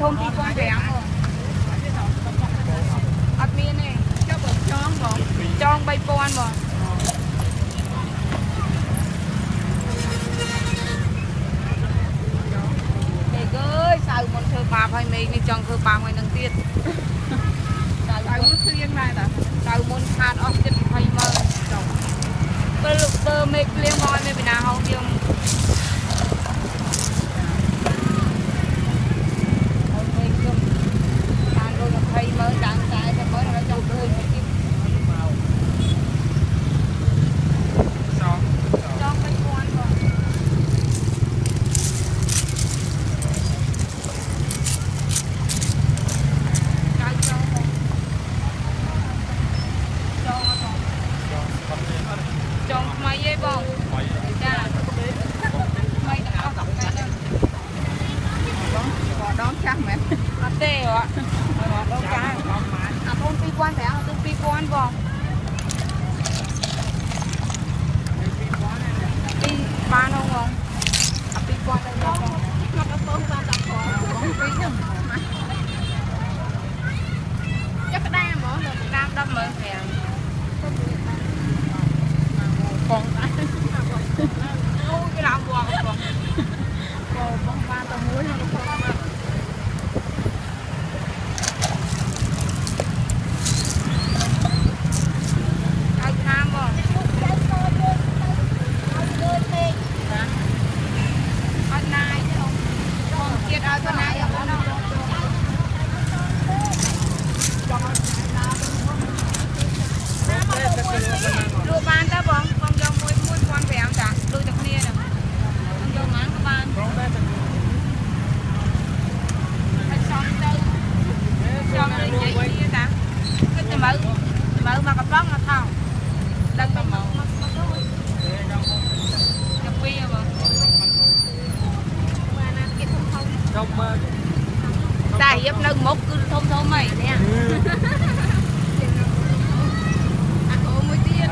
thôn tí con bé admin này cho bật chong bò chong bay pon bò mày ơi sao muốn thơ bà hay mày đi chong thơ bà mày nâng tiền sao muốn riêng này ta sao muốn khát ốc chân hay mơ bơ mày liên quan mày bị nào không điêu hay mới đăng tải cho mới nó trong tươi một chút cho mấy con rồi cái cho mày dây bông cha mày đã đọc cái đó đón chắc mẹ tê ạ đâu cả thôn pi quan phải không? Pi quan vòng pi ban không vòng pi quan đây không nó có tốn ban đặc khó không pi nhầm chắc cái đam mà đam đâm mà kìa còn cái làm vòng còn ban tao muối nó không mở mà cặp lót là thòng đăng tao mở nhập quy rồi ta hiếp nâng một cứ thông thông mày nè cô mới tiên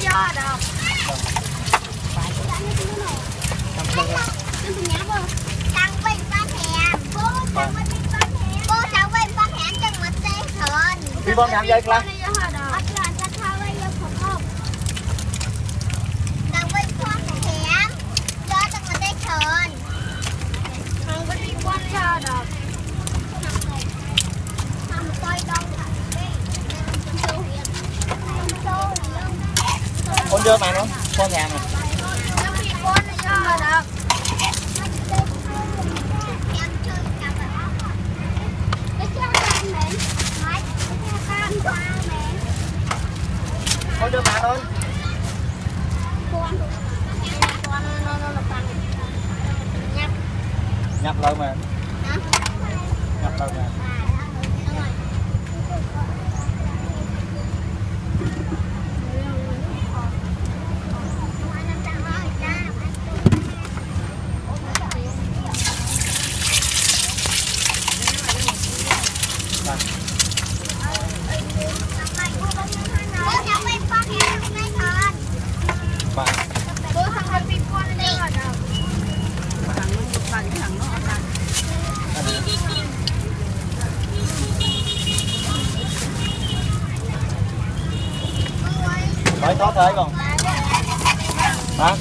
do đâu Chẳng bình con hẻm Cô chẳng bình con hẻm Cô chẳng bình con hẻm chẳng mất tê thờn Đi bom nhắm dây class. Chẳng bình con hẻm Do chẳng mất tê thờn Chẳng bình con do đâu Không tôi đâu Con dơ mà nó, con nhà mà. Con dơ mà thôi. Nhập lâu mà. Nhập lâu mà. Đấy có thấy không? Hả?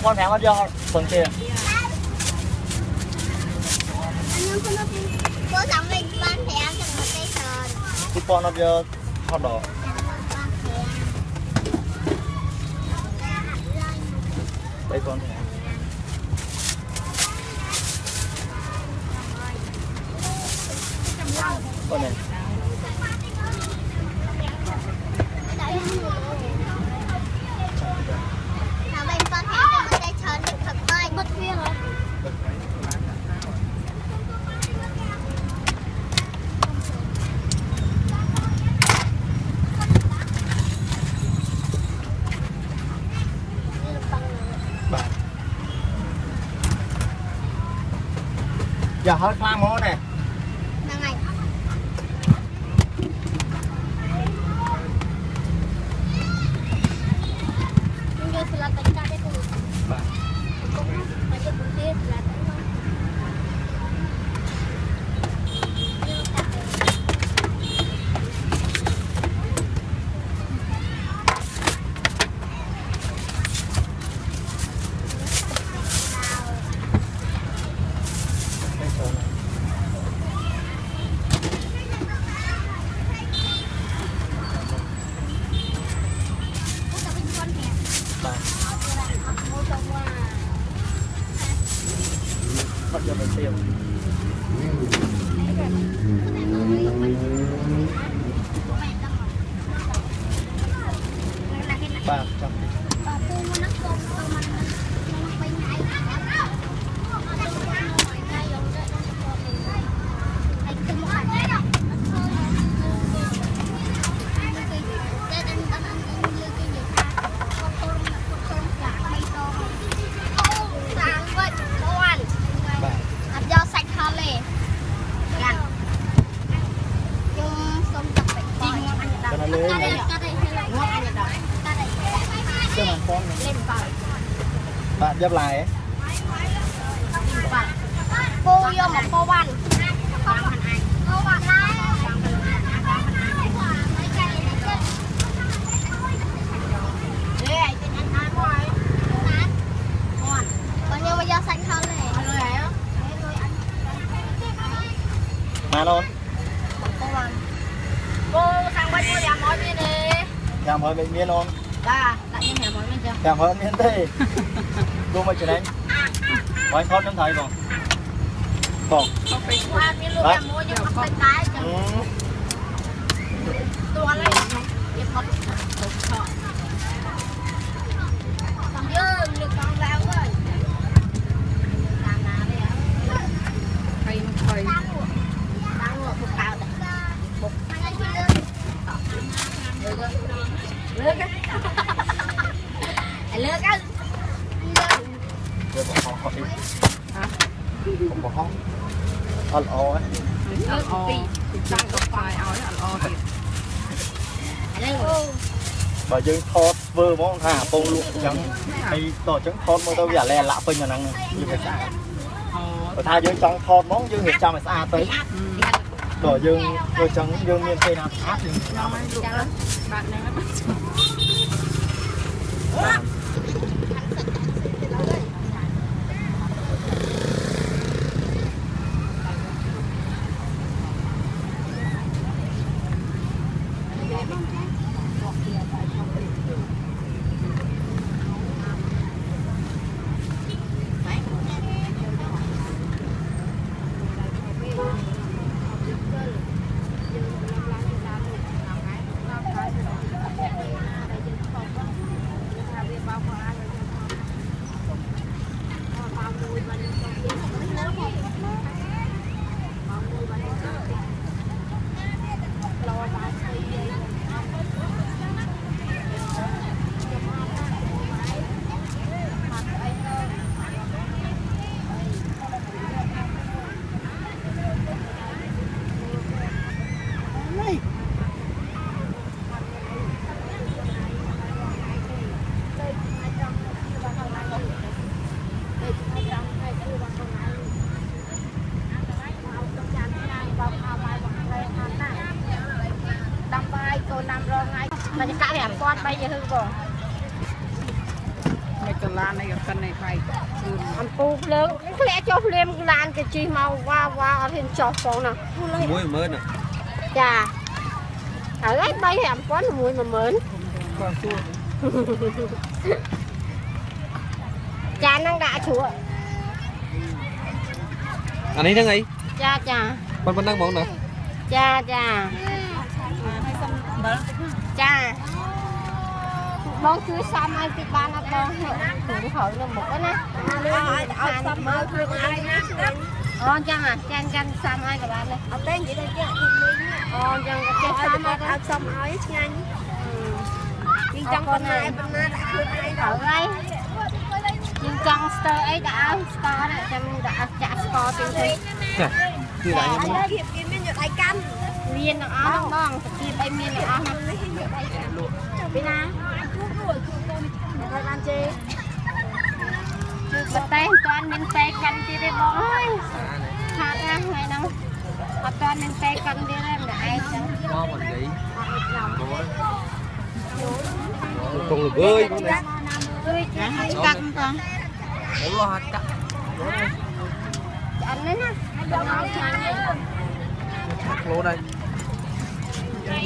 Con thèm ăn do phần kia. Cô sống mình con thèm chẳng một cây sờn Thì con nó giờ hot đỏ. Đây con thèm. Con này. Sống mình con thèm chẳng một cây sờn được thật ơi mất viên hả? Giờ hết khoan món nè. Này. Nhưng giờ là tính ra đây cũng mà giờ cũng biết là Bắt giờ mình tiêu. Ba trăm. Cái màn con này. Bạn dập lại ấy. Cô vô một cô văn. Cô văn này. Còn như bây giờ xanh hơn này. Mà luôn. Cô văn. Cô sang bên cô làm món gì nè. Làm hơi bệnh miên không? ta lại như hẻm món mình chưa Làm hơi miên thế. Cô mà chuyện đấy. Mấy con trong thầy còn. Còn. Qua miếng luôn làm mua nhưng mà tay chẳng. Tôi ăn lấy. Việc mất. Còn dư được con vào rồi. Làm nào đây ạ? hay hay Đang ngồi phục cao đấy. lướt á lướt á Đưa bỏ họ đi. Bỏ họ. Ăn o ấy. Tăng cặp phải áo ăn o thì Bà dương thọt vừa món thả bông luộc trắng hay tỏ trắng thọt mà tôi giả lè lạ phênh là năng như vậy sao ở tha dương trong thọt món dương hiện trong mà xa tới đỏ dương rồi trắng dương miền tây nam áp dương bạn này màจะกะแหมก้อนไปจะหึงบ่ ไม่กระลานในกันในไฟ อันปูเลิกแค่จบเรียมลานก็จีมาว่าเอาเห็นจอบฟองน่ะ muối mớn à จ้าở đây bay hẻm quán mùi mà mớn ก็ชั่ว cha năng đã chúa อันนี้ยังไง cha cha มันนั่งมองหน่อย cha cha ให้ซ้ำบ้าง cha bông cứ xăm ai thì ban là bông thử hỏi là một cái nè ao xăm ơi cứ ai chăng à chăng xăm ai các bạn này ao tên gì đây chứ chăng cái xăm ai ao xăm ai nhanh nhưng trong con này bên na đã khơi ai ở đây nhưng trong sờ ấy đã sờ này chăm đã chặt sờ tiếng thôiคืออะไร miên nó ăn bông kia đây miên nó ăn bên na ăn chi bật tay toàn miên tay canh chi đây bông ơi khát ra ngày nào toàn miên tay canh đi đây để ai chẳng có mình gì con lục ơi con này tươi canh con ủa lo cắt anh đấy nè lô đây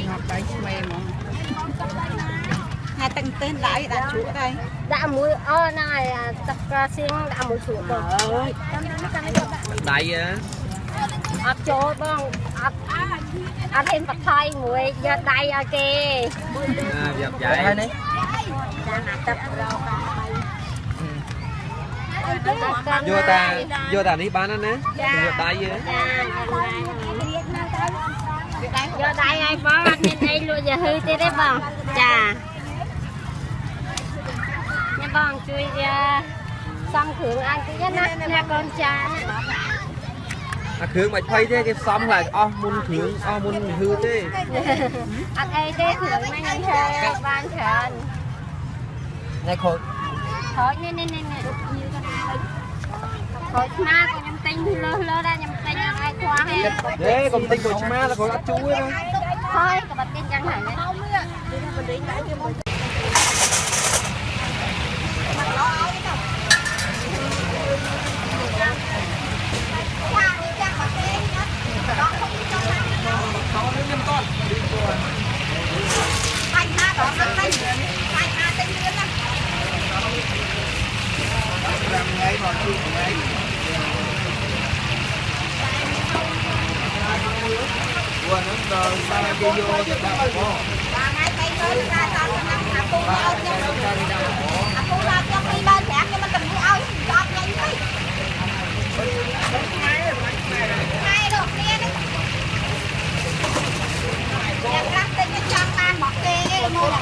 ngọt đấy mềm hai tăng tên lại đã chuột đây đã muối này tập xiên đã muối chuột rồi đại á ấp chỗ bông ấp thêm bạch thay muối giờ đây ok dập dạy này tập vô ta đi bán nó nè vô tay vậy giờ đây ai có anh nên đây luôn giờ hư thế đấy bông chà nha bông chui xong thưởng ăn cứ nhất nha con cha khương mày phay thế cái xong là mun thưởng mun hư thế anh ấy thế thưởng mấy ngày hè ban trần này khôi thôi nè thôi ma còn nhầm tinh lơ ra nhầm tinh ai khoa hết đấy còn tinh của ma là khôi ăn chuối thôi thôi các bạn tin chẳng hạn này Qua nó sao vô vô cho ta có.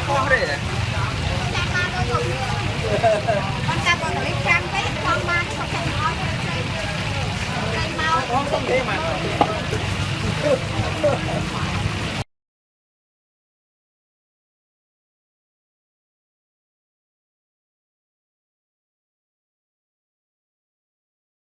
Con đấy. con ta còn lấy trang cái con ma con chạy nói cái cây mau không thế mà